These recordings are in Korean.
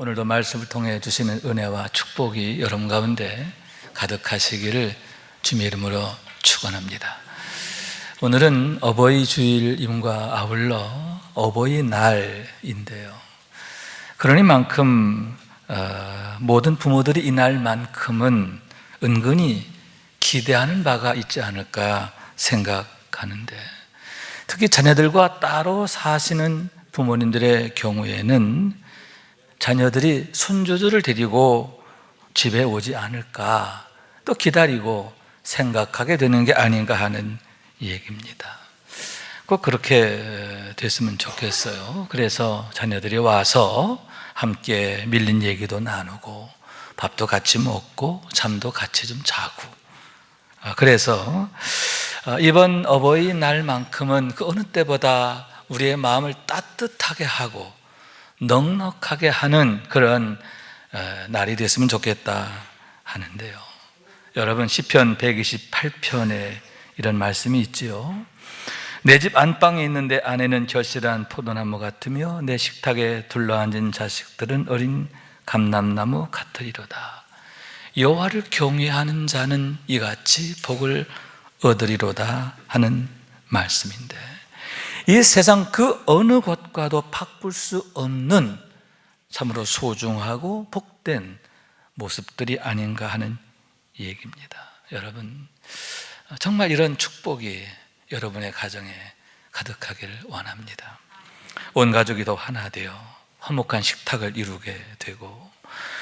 오늘도 말씀을 통해 주시는 은혜와 축복이 여러분 가운데 가득하시기를 주님의 이름으로 축원합니다. 오늘은 어버이 주일임과 아울러 어버이날인데요. 그러니만큼 모든 부모들이 이날만큼은 은근히 기대하는 바가 있지 않을까 생각하는데, 특히 자녀들과 따로 사시는 부모님들의 경우에는 자녀들이 손주들을 데리고 집에 오지 않을까 또 기다리고 생각하게 되는 게 아닌가 하는 얘기입니다. 꼭 그렇게 됐으면 좋겠어요. 그래서 자녀들이 와서 함께 밀린 얘기도 나누고 밥도 같이 먹고 잠도 같이 좀 자고, 그래서 이번 어버이날만큼은 그 어느 때보다 우리의 마음을 따뜻하게 하고 넉넉하게 하는 그런 날이 됐으면 좋겠다 하는데요. 여러분, 시편 128편에 이런 말씀이 있지요. 내 집 안방에 있는데 아내는 결실한 포도나무 같으며 내 식탁에 둘러앉은 자식들은 어린 감람나무 같으리로다. 여호와를 경외하는 자는 이같이 복을 얻으리로다 하는 말씀인데, 이 세상 그 어느 곳과도 바꿀 수 없는 참으로 소중하고 복된 모습들이 아닌가 하는 얘기입니다. 여러분, 정말 이런 축복이 여러분의 가정에 가득하기를 원합니다. 온 가족이 더 하나 되어 화목한 식탁을 이루게 되고,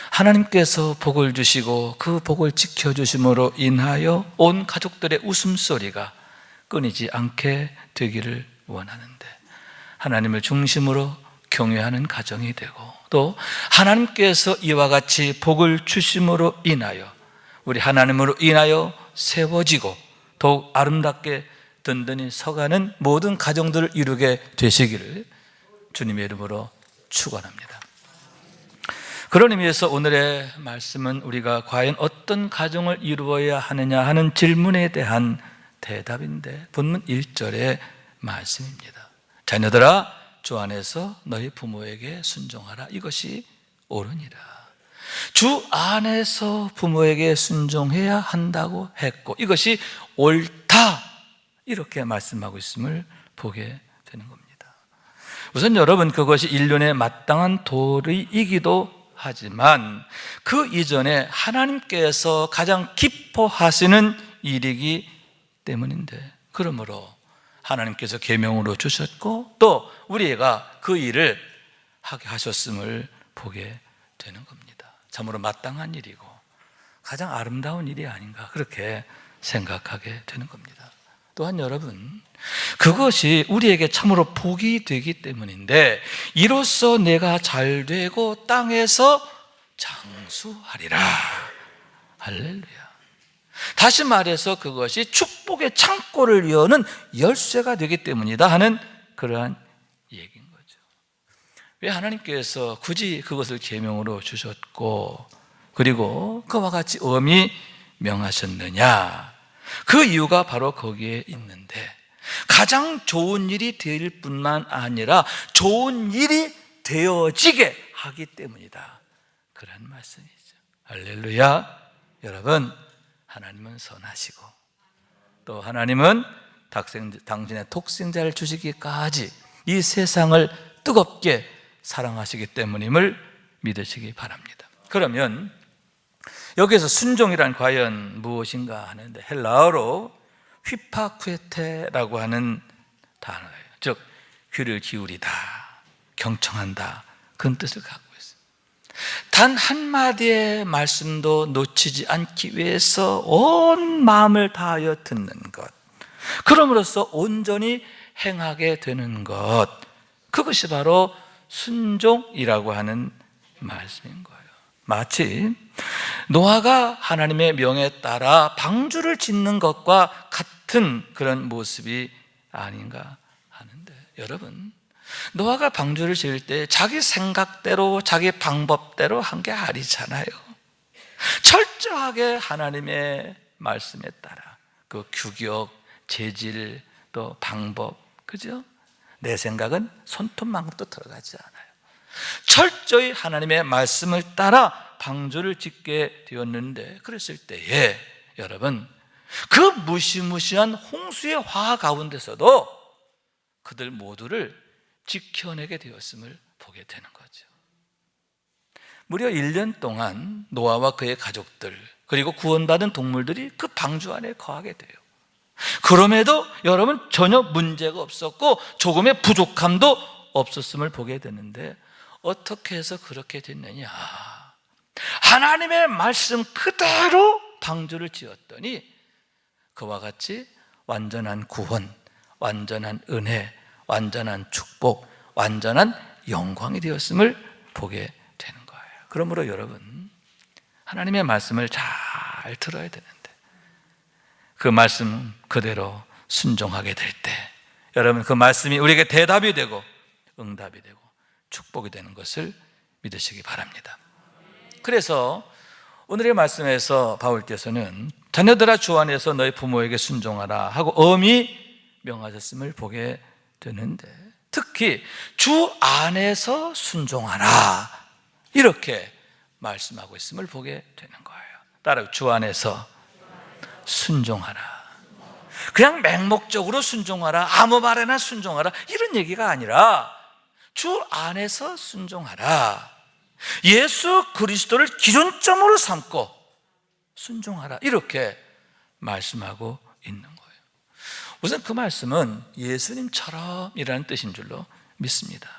하나님께서 복을 주시고 그 복을 지켜주심으로 인하여 온 가족들의 웃음소리가 끊이지 않게 되기를 원하는데, 하나님을 중심으로 경외하는 가정이 되고, 또 하나님께서 이와 같이 복을 주심으로 인하여 우리 하나님으로 인하여 세워지고 더욱 아름답게 든든히 서가는 모든 가정들을 이루게 되시기를 주님의 이름으로 축원합니다. 그런 의미에서 오늘의 말씀은 우리가 과연 어떤 가정을 이루어야 하느냐 하는 질문에 대한 대답인데, 본문 1절의 말씀입니다. 자녀들아, 주 안에서 너희 부모에게 순종하라. 이것이 옳으니라. 주 안에서 부모에게 순종해야 한다고 했고 이것이 옳다, 이렇게 말씀하고 있음을 보게 되는 겁니다. 우선 여러분, 그것이 인륜에 마땅한 도리이기도 하지만 그 이전에 하나님께서 가장 기뻐하시는 일이기 때문인데, 그러므로 하나님께서 계명으로 주셨고 또 우리가 그 일을 하게 하셨음을 보게 되는 겁니다. 참으로 마땅한 일이고 가장 아름다운 일이 아닌가, 그렇게 생각하게 되는 겁니다. 또한 여러분, 그것이 우리에게 참으로 복이 되기 때문인데, 이로써 내가 잘 되고 땅에서 장수하리라. 할렐루야. 다시 말해서 그것이 축복의 창고를 여는 열쇠가 되기 때문이다 하는 그러한 얘기인 거죠. 왜 하나님께서 굳이 그것을 계명으로 주셨고 그리고 그와 같이 엄히 명하셨느냐? 그 이유가 바로 거기에 있는데, 가장 좋은 일이 될 뿐만 아니라 좋은 일이 되어지게 하기 때문이다, 그런 말씀이죠. 할렐루야. 여러분, 하나님은 선하시고 또 하나님은 당신의 독생자를 주시기까지 이 세상을 뜨겁게 사랑하시기 때문임을 믿으시기 바랍니다. 그러면 여기서 순종이란 과연 무엇인가 하는데, 헬라어로 휘파쿠에테라고 하는 단어예요. 즉 귀를 기울이다, 경청한다, 그런 뜻을 갖고 있어요. 단 한마디의 말씀도 놓치지 않기 위해서 온 마음을 다하여 듣는 것, 그럼으로써 온전히 행하게 되는 것, 그것이 바로 순종이라고 하는 말씀인 거예요. 마치 노아가 하나님의 명에 따라 방주를 짓는 것과 같은 그런 모습이 아닌가 하는데, 여러분, 노아가 방주를 지을 때 자기 생각대로 자기 방법대로 한 게 아니잖아요. 철저하게 하나님의 말씀에 따라 그 규격, 재질, 또 방법, 그죠? 내 생각은 손톱만큼도 들어가지 않아요. 철저히 하나님의 말씀을 따라 방주를 짓게 되었는데, 그랬을 때에 여러분, 그 무시무시한 홍수의 화 가운데서도 그들 모두를 지켜내게 되었음을 보게 되는 거죠. 무려 1년 동안 노아와 그의 가족들, 그리고 구원받은 동물들이 그 방주 안에 거하게 돼요. 그럼에도 여러분, 전혀 문제가 없었고 조금의 부족함도 없었음을 보게 되는데, 어떻게 해서 그렇게 됐느냐? 하나님의 말씀 그대로 방주를 지었더니 그와 같이 완전한 구원, 완전한 은혜, 완전한 축복, 완전한 영광이 되었음을 보게 되는 거예요. 그러므로 여러분, 하나님의 말씀을 잘 들어야 되는데, 그 말씀 그대로 순종하게 될 때 여러분, 그 말씀이 우리에게 대답이 되고 응답이 되고 축복이 되는 것을 믿으시기 바랍니다. 그래서 오늘의 말씀에서 바울께서는 자녀들아, 주 안에서 너희 부모에게 순종하라 하고 엄히 명하셨음을 보게 되는데, 특히 주 안에서 순종하라 이렇게 말씀하고 있음을 보게 되는 거예요. 따라요. 주 안에서 순종하라. 그냥 맹목적으로 순종하라, 아무 말에나 순종하라, 이런 얘기가 아니라 주 안에서 순종하라, 예수 그리스도를 기준점으로 삼고 순종하라, 이렇게 말씀하고 있는 거예요. 우선 그 말씀은 예수님처럼이라는 뜻인 줄로 믿습니다.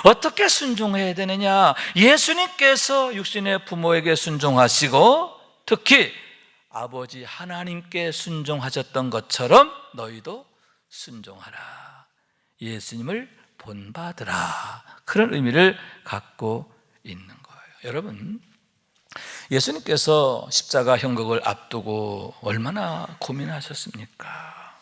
어떻게 순종해야 되느냐? 예수님께서 육신의 부모에게 순종하시고 특히 아버지 하나님께 순종하셨던 것처럼 너희도 순종하라, 예수님을 본받으라, 그런 의미를 갖고 있는 거예요. 여러분, 예수님께서 십자가 형극을 앞두고 얼마나 고민하셨습니까?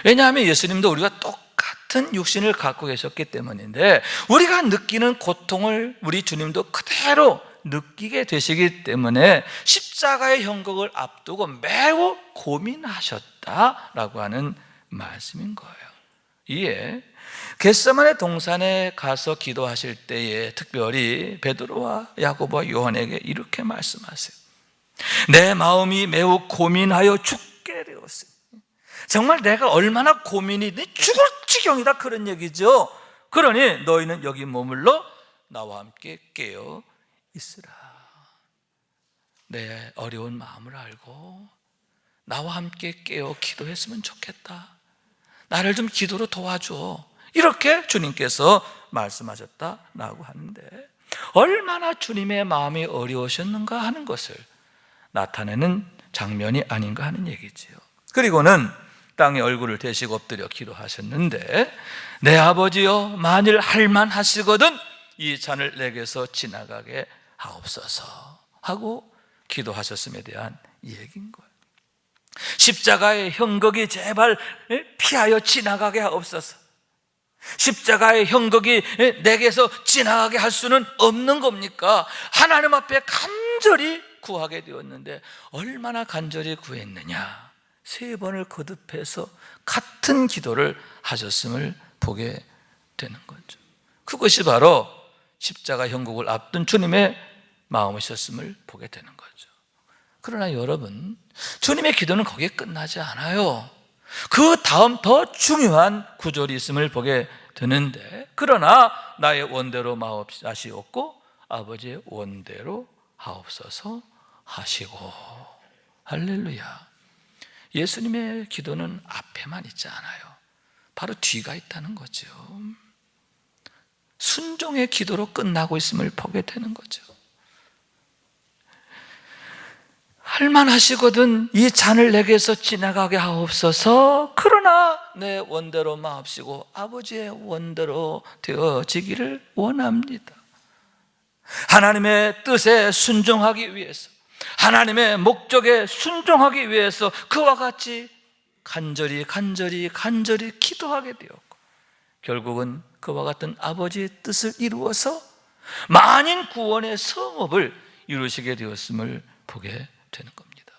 왜냐하면 예수님도 우리가 똑같은 육신을 갖고 계셨기 때문인데, 우리가 느끼는 고통을 우리 주님도 그대로 느끼게 되시기 때문에 십자가의 형극을 앞두고 매우 고민하셨다라고 하는 말씀인 거예요. 이에 겟세마네 동산에 가서 기도하실 때에 특별히 베드로와 야고보와 요한에게 이렇게 말씀하세요. 내 마음이 매우 고민하여 죽게 되었어요. 정말 내가 얼마나 고민이 죽을 지경이다, 그런 얘기죠. 그러니 너희는 여기 머물러 나와 함께 깨어 있으라. 내 어려운 마음을 알고 나와 함께 깨어 기도했으면 좋겠다. 나를 좀 기도로 도와줘. 이렇게 주님께서 말씀하셨다라고 하는데, 얼마나 주님의 마음이 어려우셨는가 하는 것을 나타내는 장면이 아닌가 하는 얘기지요. 그리고는 땅에 얼굴을 대시고 엎드려 기도하셨는데, 내 아버지여, 만일 할만하시거든 이 잔을 내게서 지나가게 하옵소서 하고 기도하셨음에 대한 얘기인 거예요. 십자가의 형극이 제발 피하여 지나가게 하옵소서. 십자가의 형극이 내게서 지나가게 할 수는 없는 겁니까? 하나님 앞에 간절히 구하게 되었는데 얼마나 간절히 구했느냐? 3번을 거듭해서 같은 기도를 하셨음을 보게 되는 거죠. 그것이 바로 십자가 형극을 앞둔 주님의 마음이셨음을 보게 되는 거죠. 그러나 여러분, 주님의 기도는 거기에 끝나지 않아요. 그 다음 더 중요한 구절이 있음을 보게 되는데, 그러나 나의 원대로 마옵시옵고 아버지의 원대로 하옵소서 하시고. 할렐루야. 예수님의 기도는 앞에만 있지 않아요. 바로 뒤가 있다는 거죠. 순종의 기도로 끝나고 있음을 보게 되는 거죠. 할만하시거든 이 잔을 내게서 지나가게 하옵소서. 그러나 내 원대로 마옵시고 아버지의 원대로 되어지기를 원합니다. 하나님의 뜻에 순종하기 위해서, 하나님의 목적에 순종하기 위해서 그와 같이 간절히 기도하게 되었고, 결국은 그와 같은 아버지의 뜻을 이루어서 만인 구원의 성업을 이루시게 되었음을 보게 되는 겁니다.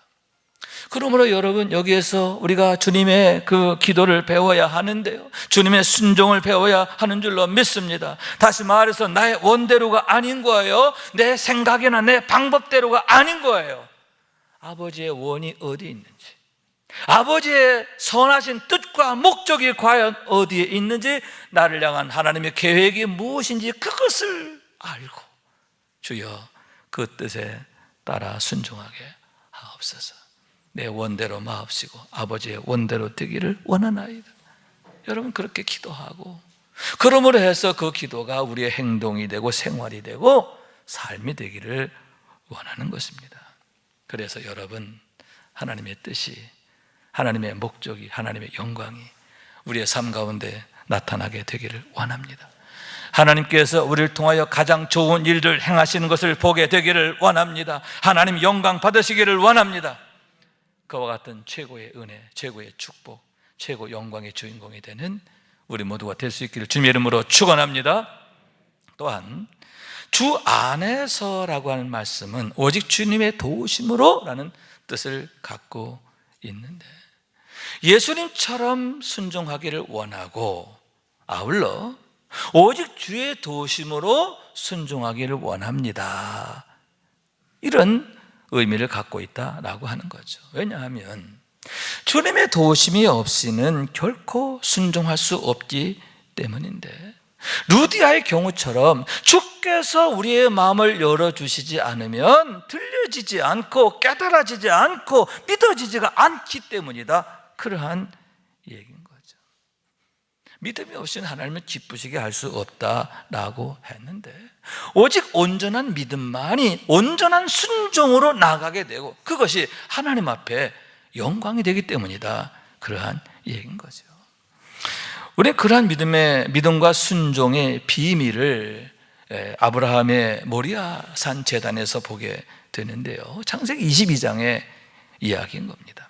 그러므로 여러분, 여기에서 우리가 주님의 그 기도를 배워야 하는데요, 주님의 순종을 배워야 하는 줄로 믿습니다. 다시 말해서 나의 원대로가 아닌 거예요. 내 생각이나 내 방법대로가 아닌 거예요. 아버지의 원이 어디 있는지, 아버지의 선하신 뜻과 목적이 과연 어디에 있는지, 나를 향한 하나님의 계획이 무엇인지 그것을 알고 주여 그 뜻에 따라 순종하게 하옵소서. 내 원대로 마옵시고 아버지의 원대로 되기를 원하나이다. 여러분, 그렇게 기도하고, 그러므로 해서 그 기도가 우리의 행동이 되고 생활이 되고 삶이 되기를 원하는 것입니다. 그래서 여러분, 하나님의 뜻이, 하나님의 목적이, 하나님의 영광이 우리의 삶 가운데 나타나게 되기를 원합니다. 하나님께서 우리를 통하여 가장 좋은 일을 행하시는 것을 보게 되기를 원합니다. 하나님 영광 받으시기를 원합니다. 그와 같은 최고의 은혜, 최고의 축복, 최고 영광의 주인공이 되는 우리 모두가 될 수 있기를 주님의 이름으로 축원합니다. 또한 주 안에서라고 하는 말씀은 오직 주님의 도우심으로 라는 뜻을 갖고 있는데, 예수님처럼 순종하기를 원하고 아울러 오직 주의 도우심으로 순종하기를 원합니다, 이런 의미를 갖고 있다라고 하는 거죠. 왜냐하면 주님의 도우심이 없이는 결코 순종할 수 없기 때문인데, 루디아의 경우처럼 주께서 우리의 마음을 열어주시지 않으면 들려지지 않고 깨달아지지 않고 믿어지지가 않기 때문이다, 그러한 얘기인 거죠. 믿음이 없이는 하나님을 기쁘시게 할 수 없다라고 했는데, 오직 온전한 믿음만이 온전한 순종으로 나가게 되고 그것이 하나님 앞에 영광이 되기 때문이다, 그러한 얘기인 거죠. 우리는 그러한 믿음과 순종의 비밀을 아브라함의 모리아산 제단에서 보게 되는데요, 창세기 22장의 이야기인 겁니다.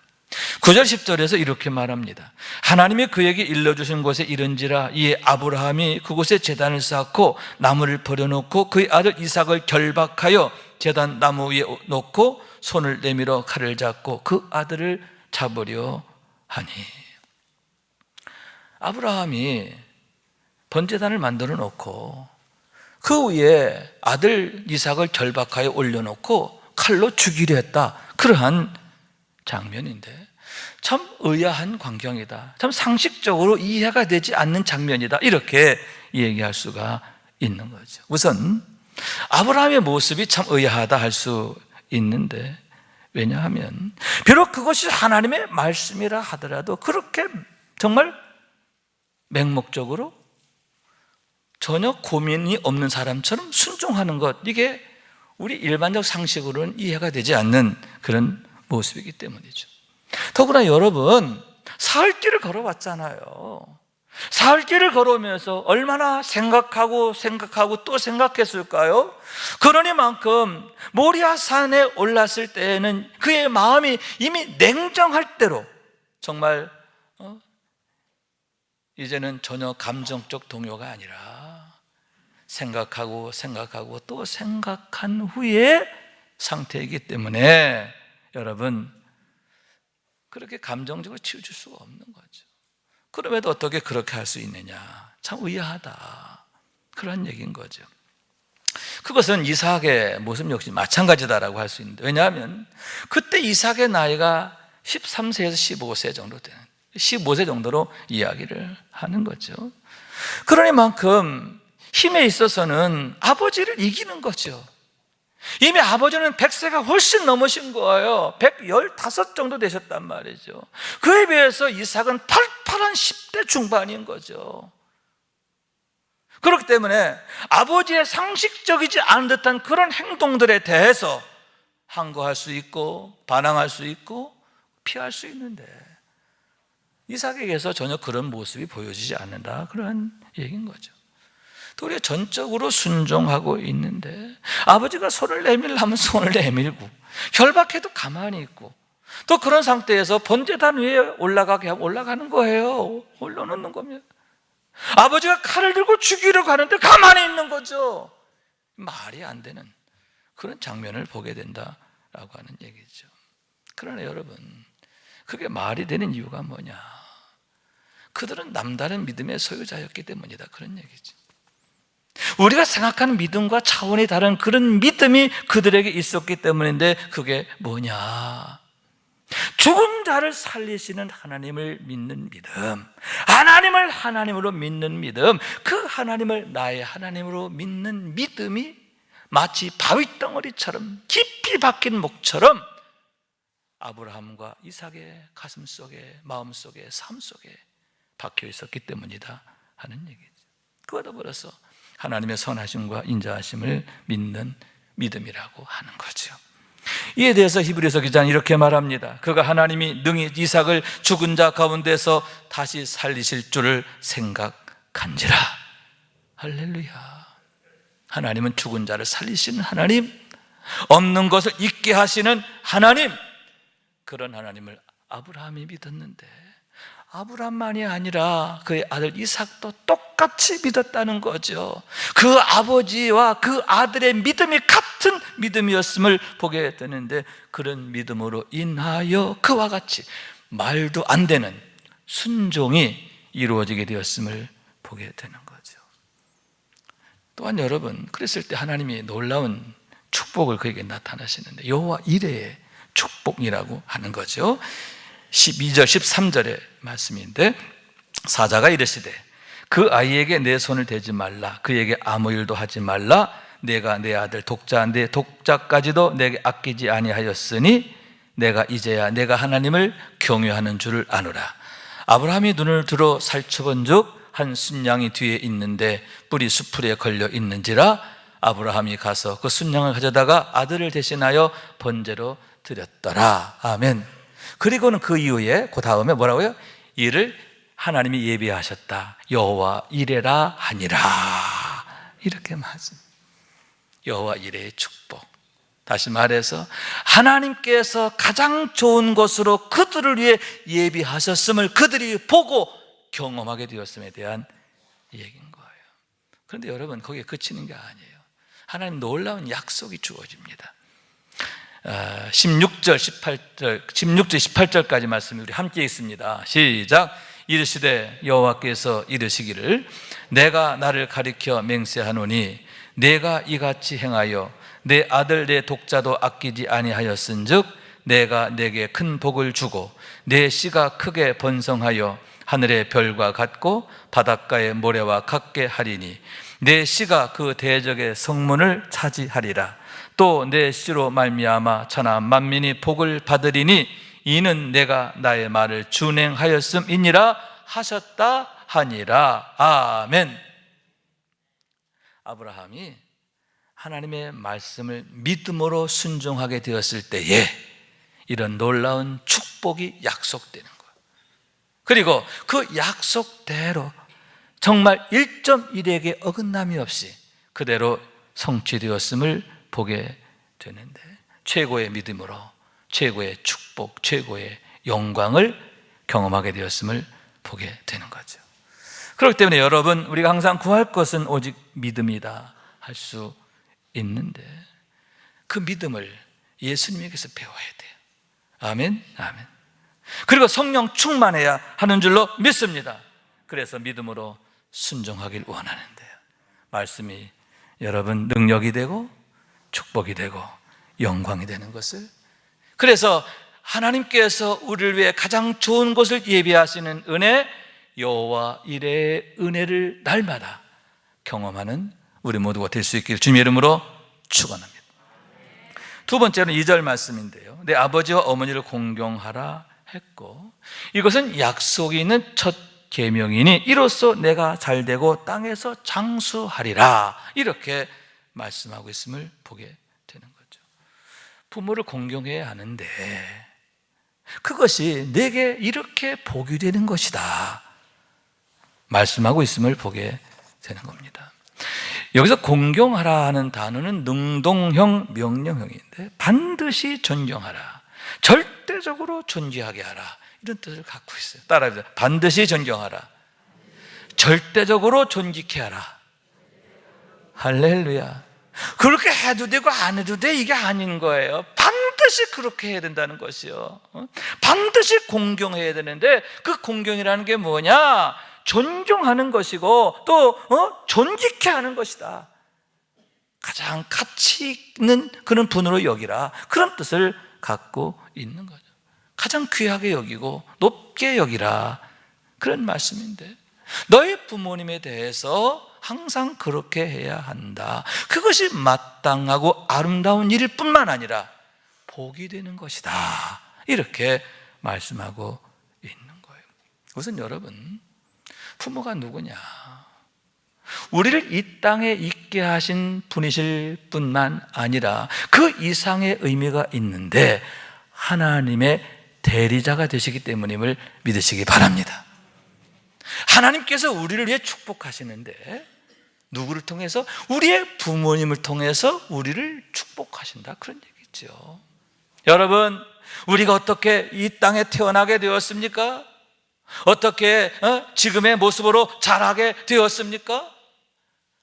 9절 10절에서 이렇게 말합니다. 하나님이 그에게 일러주신 곳에 이른지라 이에 아브라함이 그곳에 제단을 쌓고 나무를 버려놓고 그의 아들 이삭을 결박하여 제단 나무 위에 놓고 손을 내밀어 칼을 잡고 그 아들을 잡으려 하니, 아브라함이 번제단을 만들어 놓고 그 위에 아들 이삭을 결박하여 올려놓고 칼로 죽이려 했다, 그러한 장면인데 참 의아한 광경이다, 참 상식적으로 이해가 되지 않는 장면이다, 이렇게 얘기할 수가 있는 거죠. 우선 아브라함의 모습이 참 의아하다 할 수 있는데, 왜냐하면 비록 그것이 하나님의 말씀이라 하더라도 그렇게 정말 맹목적으로 전혀 고민이 없는 사람처럼 순종하는 것, 이게 우리 일반적 상식으로는 이해가 되지 않는 그런 모습이기 때문이죠. 더구나 여러분, 사흘길을 걸어왔잖아요. 사흘길을 걸어오면서 얼마나 생각하고 또 생각했을까요? 그러니만큼 모리아산에 올랐을 때에는 그의 마음이 이미 냉정할 대로 정말 이제는 전혀 감정적 동요가 아니라 생각하고 또 생각한 후의 상태이기 때문에 여러분, 그렇게 감정적으로 치우칠 수가 없는 거죠. 그럼에도 어떻게 그렇게 할 수 있느냐, 참 의아하다, 그런 얘기인 거죠. 그것은 이삭의 모습 역시 마찬가지다라고 할 수 있는데, 왜냐하면 그때 이삭의 나이가 13세에서 15세 정도 되는, 15세 정도로 이야기를 하는 거죠. 그러니만큼 힘에 있어서는 아버지를 이기는 거죠. 이미 아버지는 100세가 훨씬 넘으신 거예요. 115 정도 되셨단 말이죠. 그에 비해서 이삭은 팔팔한 10대 중반인 거죠. 그렇기 때문에 아버지의 상식적이지 않은 듯한 그런 행동들에 대해서 항거할 수 있고 반항할 수 있고 피할 수 있는데, 이삭에게서 전혀 그런 모습이 보여지지 않는다, 그런 얘기인 거죠. 또 우리가 전적으로 순종하고 있는데, 아버지가 손을 내밀려면 손을 내밀고 결박해도 가만히 있고, 또 그런 상태에서 번제단 위에 올라가게 하면 올라가는 거예요. 올려놓는 겁니다. 아버지가 칼을 들고 죽이려고 하는데 가만히 있는 거죠. 말이 안 되는 그런 장면을 보게 된다라고 하는 얘기죠. 그러나 여러분, 그게 말이 되는 이유가 뭐냐? 그들은 남다른 믿음의 소유자였기 때문이다, 그런 얘기죠. 우리가 생각하는 믿음과 차원이 다른 그런 믿음이 그들에게 있었기 때문인데, 그게 뭐냐? 죽은 자를 살리시는 하나님을 믿는 믿음, 하나님을 하나님으로 믿는 믿음, 그 하나님을 나의 하나님으로 믿는 믿음이 마치 바위덩어리처럼 깊이 박힌 목처럼 아브라함과 이삭의 가슴 속에, 마음 속에, 삶 속에 박혀 있었기 때문이다 하는 얘기죠. 그와 더불어서 하나님의 선하심과 인자하심을 믿는 믿음이라고 하는 거죠. 이에 대해서 히브리서 기자는 이렇게 말합니다. 그가 하나님이 능히 이삭을 죽은 자 가운데서 다시 살리실 줄을 생각한지라. 할렐루야. 하나님은 죽은 자를 살리시는 하나님, 없는 것을 있게 하시는 하나님, 그런 하나님을 아브라함이 믿었는데, 아브라함만이 아니라 그의 아들 이삭도 똑같이 믿었다는 거죠. 그 아버지와 그 아들의 믿음이 같은 믿음이었음을 보게 되는데, 그런 믿음으로 인하여 그와 같이 말도 안 되는 순종이 이루어지게 되었음을 보게 되는 거죠. 또한 여러분, 그랬을 때 하나님이 놀라운 축복을 그에게 나타나시는데, 여호와 이레의 축복이라고 하는 거죠. 12절 13절의 말씀인데, 사자가 이르시되 그 아이에게 내 손을 대지 말라, 그에게 아무 일도 하지 말라. 내가 내 아들 독자 내 독자까지도 내게 아끼지 아니하였으니 내가 이제야 내가 하나님을 경외하는 줄을 아노라. 아브라함이 눈을 들어 살펴본즉 한 순양이 뒤에 있는데 뿔이 수풀에 걸려 있는지라. 아브라함이 가서 그 순양을 가져다가 아들을 대신하여 번제로 드렸더라. 아멘. 그리고는 그 이후에 그 다음에 뭐라고요? 이를 하나님이 예비하셨다, 여호와 이레라 하니라. 이렇게 말합니다. 여호와 이레의 축복. 다시 말해서 하나님께서 가장 좋은 것으로 그들을 위해 예비하셨음을 그들이 보고 경험하게 되었음에 대한 얘기인 거예요. 그런데 여러분, 거기에 그치는 게 아니에요. 하나님 놀라운 약속이 주어집니다. 16절 18절까지 말씀이 우리 함께 있습니다. 시작. 이르시되 여호와께서 이르시기를 내가 나를 가리켜 맹세하노니 내가 이같이 행하여 내 아들 내 독자도 아끼지 아니하였은즉 내가 내게 큰 복을 주고 내 씨가 크게 번성하여 하늘의 별과 같고 바닷가의 모래와 같게 하리니 내 씨가 그 대적의 성문을 차지하리라. 또 내 씨로 말미암아 천하 만민이 복을 받으리니 이는 내가 나의 말을 준행하였음이니라 하셨다 하니라. 아멘. 아브라함이 하나님의 말씀을 믿음으로 순종하게 되었을 때에 이런 놀라운 축복이 약속되는 거예요. 그리고 그 약속대로 정말 1.1에게 어긋남이 없이 그대로 성취되었음을 보게 되는데, 최고의 믿음으로 최고의 축복, 최고의 영광을 경험하게 되었음을 보게 되는 거죠. 그렇기 때문에 여러분, 우리가 항상 구할 것은 오직 믿음이다 할 수 있는데, 그 믿음을 예수님에게서 배워야 돼요. 아멘, 아멘. 그리고 성령 충만해야 하는 줄로 믿습니다. 그래서 믿음으로 순종하길 원하는데요, 말씀이 여러분 능력이 되고 축복이 되고 영광이 되는 것을, 그래서 하나님께서 우리를 위해 가장 좋은 것을 예비하시는 은혜, 여호와 이레의 은혜를 날마다 경험하는 우리 모두가 될 수 있기를 주님의 이름으로 축원합니다. 두 번째는 2절 말씀인데요, 내 아버지와 어머니를 공경하라 했고, 이것은 약속이 있는 첫 계명이니 이로써 내가 잘되고 땅에서 장수하리라, 이렇게 말씀하고 있음을 보게 되는 거죠. 부모를 공경해야 하는데 그것이 내게 이렇게 복이 되는 것이다 말씀하고 있음을 보게 되는 겁니다. 여기서 공경하라 하는 단어는 능동형 명령형인데, 반드시 존경하라, 절대적으로 존귀하게 하라, 이런 뜻을 갖고 있어요. 따라해보세요. 반드시 존경하라, 절대적으로 존귀케 하라. 할렐루야. 그렇게 해도 되고 안 해도 돼, 이게 아닌 거예요. 반드시 반드시 그렇게 해야 된다는 것이요. 반드시 공경해야 되는데 그 공경이라는 게 뭐냐? 존경하는 것이고 또 존귀케 하는 것이다. 가장 가치 있는 그런 분으로 여기라, 그런 뜻을 갖고 있는 거죠. 가장 귀하게 여기고 높게 여기라, 그런 말씀인데, 너희 부모님에 대해서 항상 그렇게 해야 한다. 그것이 마땅하고 아름다운 일일 뿐만 아니라 복이 되는 것이다, 이렇게 말씀하고 있는 거예요. 우선 여러분, 부모가 누구냐? 우리를 이 땅에 있게 하신 분이실 뿐만 아니라 그 이상의 의미가 있는데 하나님의 대리자가 되시기 때문임을 믿으시기 바랍니다. 하나님께서 우리를 위해 축복하시는데 누구를 통해서? 우리의 부모님을 통해서 우리를 축복하신다, 그런 얘기죠. 여러분, 우리가 어떻게 이 땅에 태어나게 되었습니까? 어떻게 지금의 모습으로 자라게 되었습니까?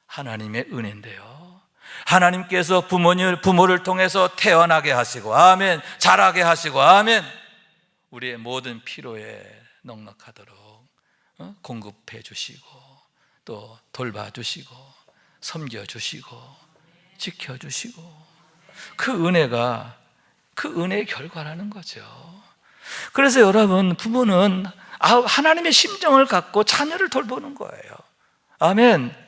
하나님의 은혜인데요. 하나님께서 부모를 통해서 태어나게 하시고, 아멘, 자라게 하시고, 아멘, 우리의 모든 필요에 넉넉하도록 공급해 주시고 또 돌봐주시고 섬겨주시고 지켜주시고, 그 은혜가 그 은혜의 결과라는 거죠. 그래서 여러분, 부모는 하나님의 심정을 갖고 자녀를 돌보는 거예요. 아멘.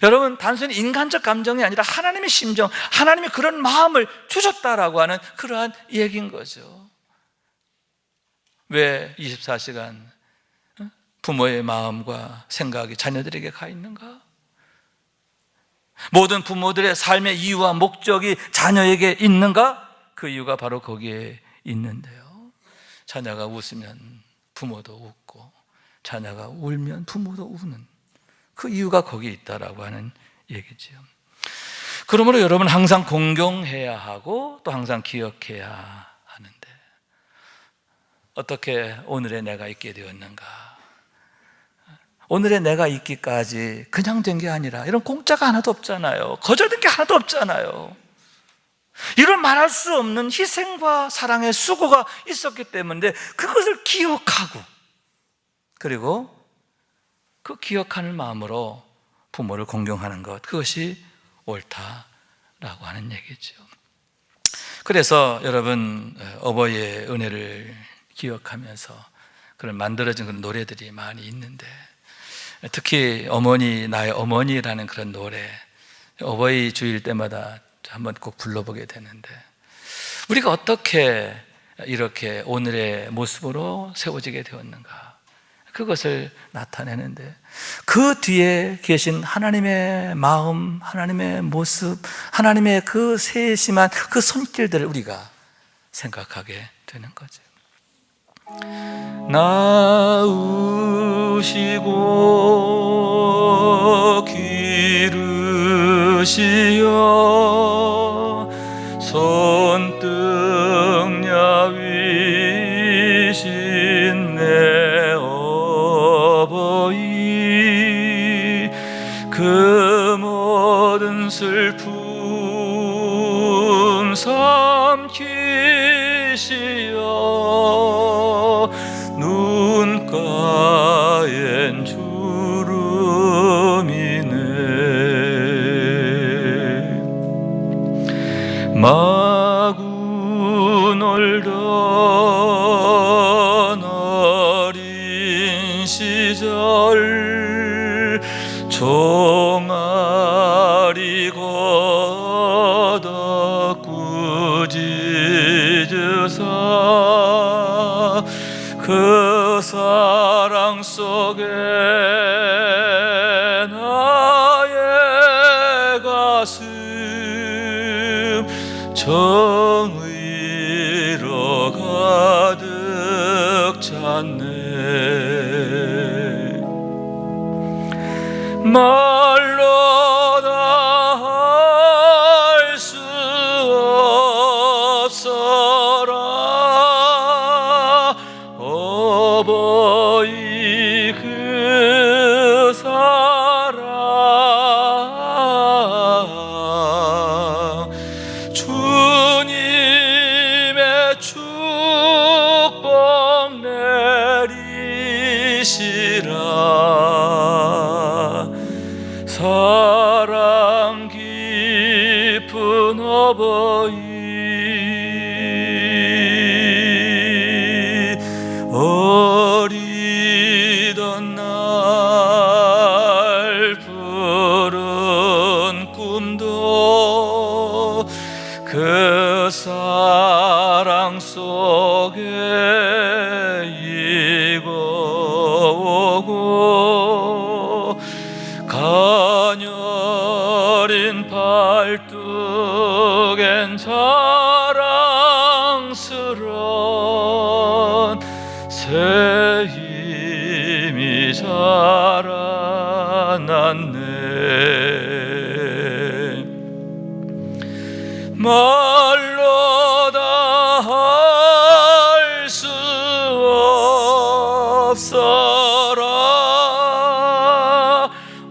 여러분, 단순히 인간적 감정이 아니라 하나님의 심정, 하나님이 그런 마음을 주셨다라고 하는 그러한 얘기인 거죠. 왜 24시간 부모의 마음과 생각이 자녀들에게 가 있는가? 모든 부모들의 삶의 이유와 목적이 자녀에게 있는가? 그 이유가 바로 거기에 있는데요. 자녀가 웃으면 부모도 웃고 자녀가 울면 부모도 우는 그 이유가 거기에 있다라고 하는 얘기죠. 그러므로 여러분, 항상 공경해야 하고 또 항상 기억해야 하는데, 어떻게 오늘의 내가 있게 되었는가? 오늘의 내가 있기까지 그냥 된 게 아니라 이런 공짜가 하나도 없잖아요. 거저된 게 하나도 없잖아요. 이런 말할 수 없는 희생과 사랑의 수고가 있었기 때문에 그것을 기억하고, 그리고 그 기억하는 마음으로 부모를 공경하는 것, 그것이 옳다라고 하는 얘기죠. 그래서 여러분, 어버이의 은혜를 기억하면서 그런 만들어진 그런 노래들이 많이 있는데, 특히 어머니, 나의 어머니라는 그런 노래, 어버이 주일 때마다 한번 꼭 불러보게 되는데, 우리가 어떻게 이렇게 오늘의 모습으로 세워지게 되었는가, 그것을 나타내는데, 그 뒤에 계신 하나님의 마음, 하나님의 모습, 하나님의 그 세심한 그 손길들을 우리가 생각하게 되는 거죠. 낳으시고 기르시어 손등야위신 내 어버이, 그 모든 슬픔 삼키시어 눈가엔 주름이네. 마구 놀던 어린 시절 종아리 걷어 꾸짖으사 그 사랑 속에 나의 가슴 정의로 가득 찼네. 말로 다 할 수 없어라 어버이 그 사랑. 주님 어버이 어리던 날 푸른 꿈도 그 사랑 속에 익어오고 가녀린 팔뚝엔 자랑스런 새 힘이 자라났네. 말로 다 할 수 없어라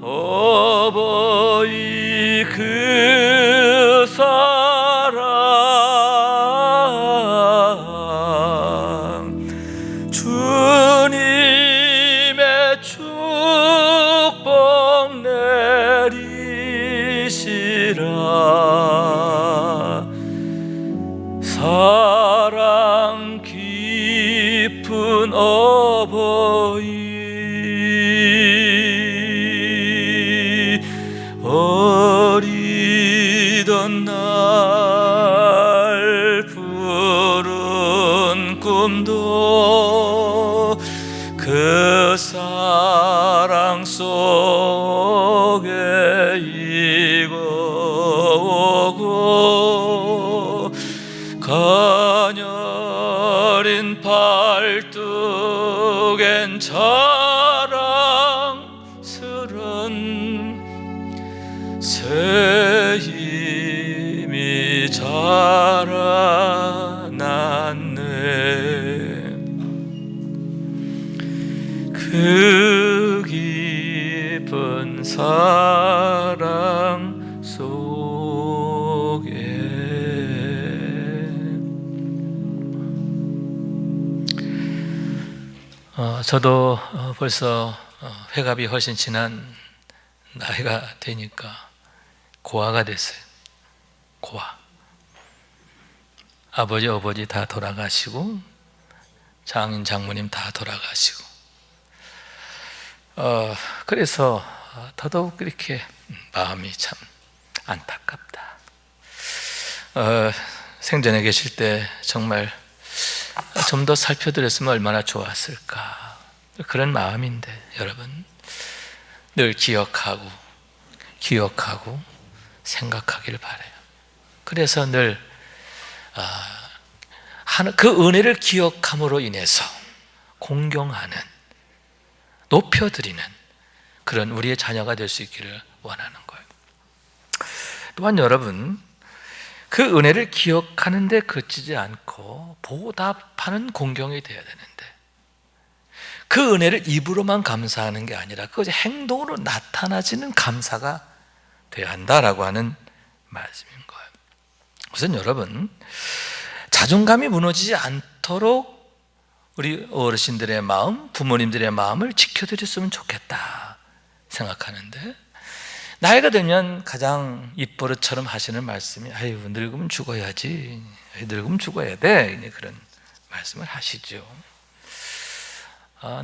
어버이 그 사랑 주님의 축복 내리시라 사랑 깊은 어버이 어리던 날 푸른 꿈도 그 사랑 속에 익어오고 가녀린 팔뚝엔 자랑스런 새 힘이 자라났네. 그 깊은 사랑 속에 저도 벌써 회갑이 훨씬 지난 나이가 되니까 고아가 됐어요. 고아. 아버지, 어머니 다 돌아가시고 장인, 장모님 다 돌아가시고 그래서 더더욱 그렇게 마음이 참 안타깝다. 생전에 계실 때 정말 좀 더 살펴드렸으면 얼마나 좋았을까 그런 마음인데 여러분 늘 기억하고 생각하길 바라요. 그래서 늘 그 은혜를 기억함으로 인해서 공경하는 높여드리는 그런 우리의 자녀가 될 수 있기를 원하는 거예요. 또한 여러분 그 은혜를 기억하는데 그치지 않고 보답하는 공경이 되어야 되는데 그 은혜를 입으로만 감사하는 게 아니라 그것이 행동으로 나타나지는 감사가 되어야 한다라고 하는 말씀인 거예요. 우선 여러분 자존감이 무너지지 않도록 우리 어르신들의 마음, 부모님들의 마음을 지켜드렸으면 좋겠다 생각하는데 나이가 들면 가장 입버릇처럼 하시는 말씀이 아유 늙으면 죽어야지, 늙으면 죽어야 돼 그런 말씀을 하시죠.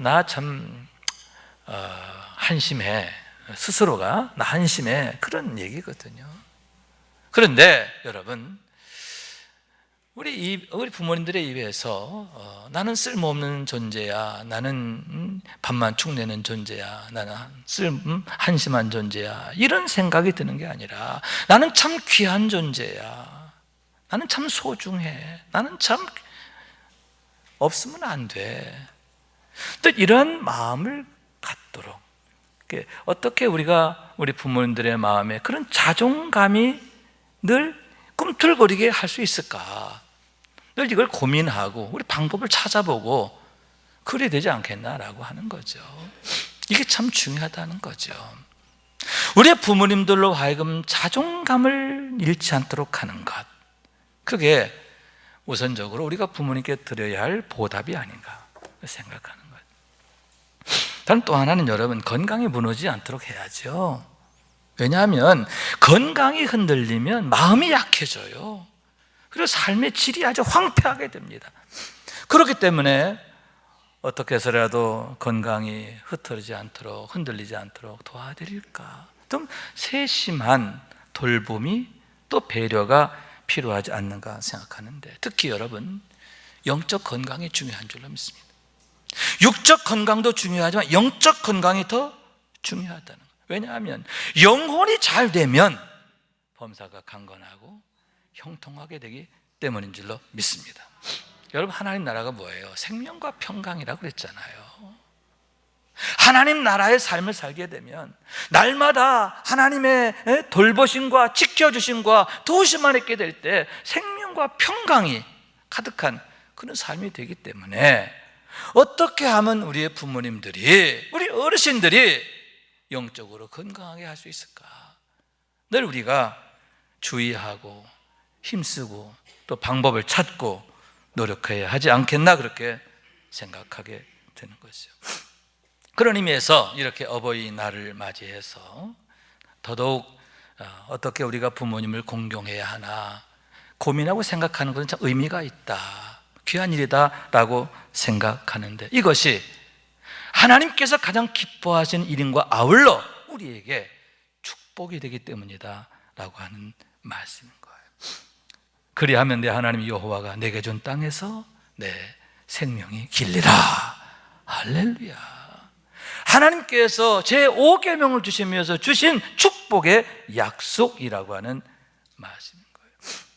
나 참 한심해 스스로가 나 한심해 그런 얘기거든요. 그런데 여러분 우리 부모님들의 입에서 나는 쓸모없는 존재야, 나는 밥만 축내는 존재야, 나는 한심한 존재야 이런 생각이 드는 게 아니라 나는 참 귀한 존재야, 나는 참 소중해, 나는 참 없으면 안 돼. 또 이런 마음을 갖도록 어떻게 우리가 우리 부모님들의 마음에 그런 자존감이 늘 꿈틀거리게 할 수 있을까? 늘 이걸 고민하고 우리 방법을 찾아보고 그래야 되지 않겠나라고 하는 거죠. 이게 참 중요하다는 거죠. 우리의 부모님들로 하여금 자존감을 잃지 않도록 하는 것, 그게 우선적으로 우리가 부모님께 드려야 할 보답이 아닌가 생각하는 거예요. 다른 또 하나는 여러분 건강이 무너지지 않도록 해야죠. 왜냐하면 건강이 흔들리면 마음이 약해져요. 그리고 삶의 질이 아주 황폐하게 됩니다. 그렇기 때문에 어떻게 해서라도 건강이 흐트러지지 않도록, 흔들리지 않도록 도와드릴까, 좀 세심한 돌봄이 또 배려가 필요하지 않는가 생각하는데, 특히 여러분, 영적 건강이 중요한 줄로 믿습니다. 육적 건강도 중요하지만 영적 건강이 더 중요하다는 거예요. 왜냐하면 영혼이 잘 되면 범사가 강건하고 형통하게 되기 때문인 줄로 믿습니다. 여러분, 하나님 나라가 뭐예요? 생명과 평강이라고 그랬잖아요. 하나님 나라의 삶을 살게 되면 날마다 하나님의 돌보심과 지켜주심과 도우심만 있게 될 때 생명과 평강이 가득한 그런 삶이 되기 때문에, 어떻게 하면 우리의 부모님들이, 우리 어르신들이 영적으로 건강하게 할 수 있을까? 늘 우리가 주의하고 힘쓰고 또 방법을 찾고 노력해야 하지 않겠나, 그렇게 생각하게 되는 것이죠. 그런 의미에서 이렇게 어버이날을 맞이해서 더더욱 어떻게 우리가 부모님을 공경해야 하나 고민하고 생각하는 것은 참 의미가 있다, 귀한 일이다 라고 생각하는데, 이것이 하나님께서 가장 기뻐하시는 일인과 아울러 우리에게 축복이 되기 때문이다 라고 하는 말씀인 거예요. 그리하면 내 하나님 여호와가 내게 준 땅에서 내 생명이 길리라. 할렐루야. 하나님께서 제5계명을 주시면서 주신 축복의 약속이라고 하는 말씀인 거예요.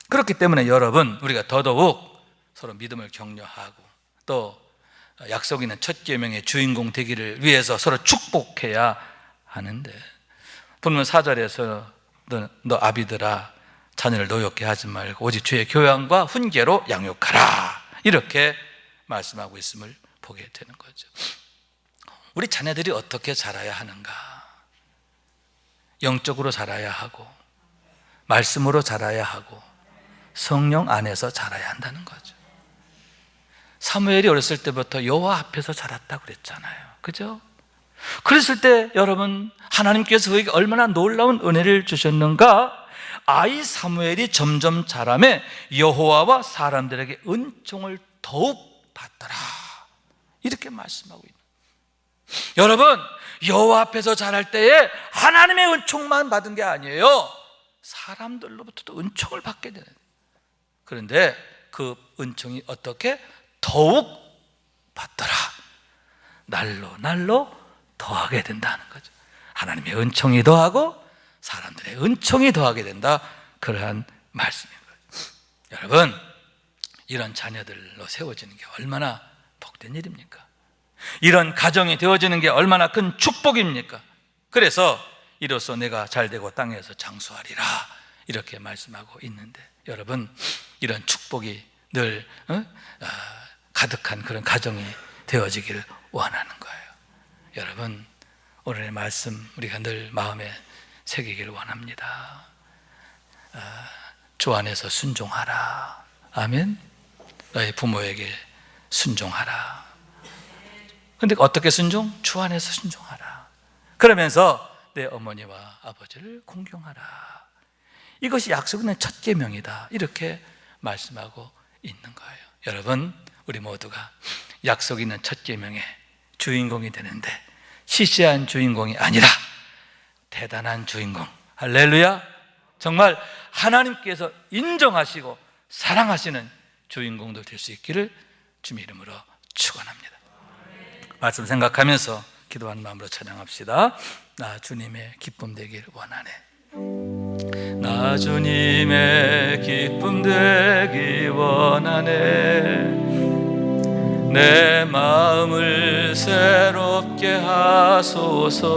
그렇기 때문에 여러분, 우리가 더더욱 서로 믿음을 격려하고 또 약속 있는 첫 계명의 주인공 되기를 위해서 서로 축복해야 하는데, 본문 4절에서 너 아비들아 자녀를 노엽게 하지 말고 오직 주의 교양과 훈계로 양육하라, 이렇게 말씀하고 있음을 보게 되는 거죠. 우리 자녀들이 어떻게 자라야 하는가? 영적으로 자라야 하고 말씀으로 자라야 하고 성령 안에서 자라야 한다는 거죠. 사무엘이 어렸을 때부터 여호와 앞에서 자랐다고 그랬잖아요. 그죠? 그랬을 때 여러분, 하나님께서 그에게 얼마나 놀라운 은혜를 주셨는가? 아이 사무엘이 점점 자라매 여호와와 사람들에게 은총을 더욱 받더라, 이렇게 말씀하고 있는. 여러분, 여호와 앞에서 자랄 때에 하나님의 은총만 받은 게 아니에요. 사람들로부터도 은총을 받게 되는. 그런데 그 은총이 어떻게 더욱 받더라, 날로 더하게 된다는 거죠. 하나님의 은총이 더하고 사람들의 은총이 더하게 된다, 그러한 말씀인 거예요. 여러분, 이런 자녀들로 세워지는 게 얼마나 복된 일입니까? 이런 가정이 되어지는 게 얼마나 큰 축복입니까? 그래서 이로써 내가 잘되고 땅에서 장수하리라, 이렇게 말씀하고 있는데, 여러분, 이런 축복이 늘 가득한 그런 가정이 되어지기를 원하는 거예요. 여러분, 오늘의 말씀 우리가 늘 마음에 새기기를 원합니다. 주 안에서 순종하라. 아멘. 너의 부모에게 순종하라. 근데 어떻게 순종? 주 안에서 순종하라. 그러면서 내 어머니와 아버지를 공경하라. 이것이 약속 있는 첫 계명이다, 이렇게 말씀하고 있는 거예요. 여러분, 우리 모두가 약속 있는 첫 계명의 주인공이 되는데, 시시한 주인공이 아니라 대단한 주인공, 할렐루야, 정말 하나님께서 인정하시고 사랑하시는 주인공들 될 수 있기를 주님의 이름으로 축원합니다. 말씀 생각하면서 기도하는 마음으로 찬양합시다. 나 주님의 기쁨 되길 원하네. 나 주님의 기쁨 되기 원하네. 내 마음을 새롭게 하소서.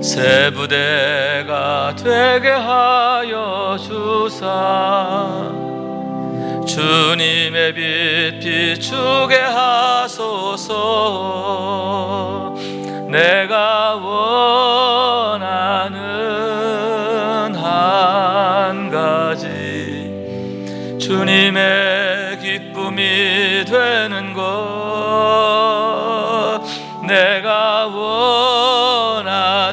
새 부대가 되게 하여 주사. 주님의 빛 비추게 하소서. 내가 원하는 한 가지, 주님의 기쁨이 되는 것. 내가 원하는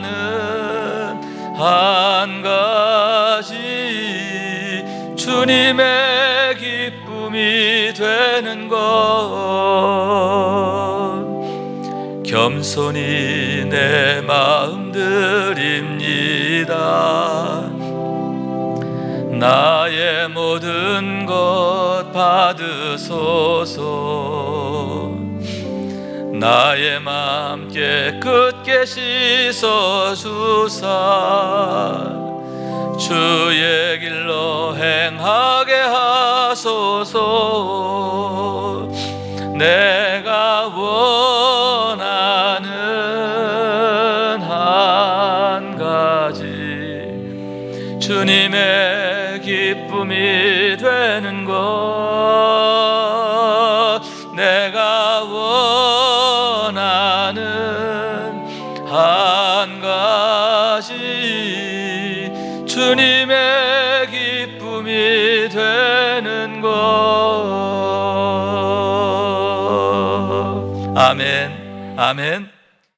주님의 기쁨이 되는 것, 겸손히 내 마음 드립니다. 나의 모든 것 받으소서. 나의 맘 깨끗게 씻어주사 주의 길로 행하게 하소서. 내가 원하는 한 가지, 주님의 기쁨이 되는 것. 내가 원하는 한 가지, 주님의 기쁨이 되는 것. 아멘, 아멘.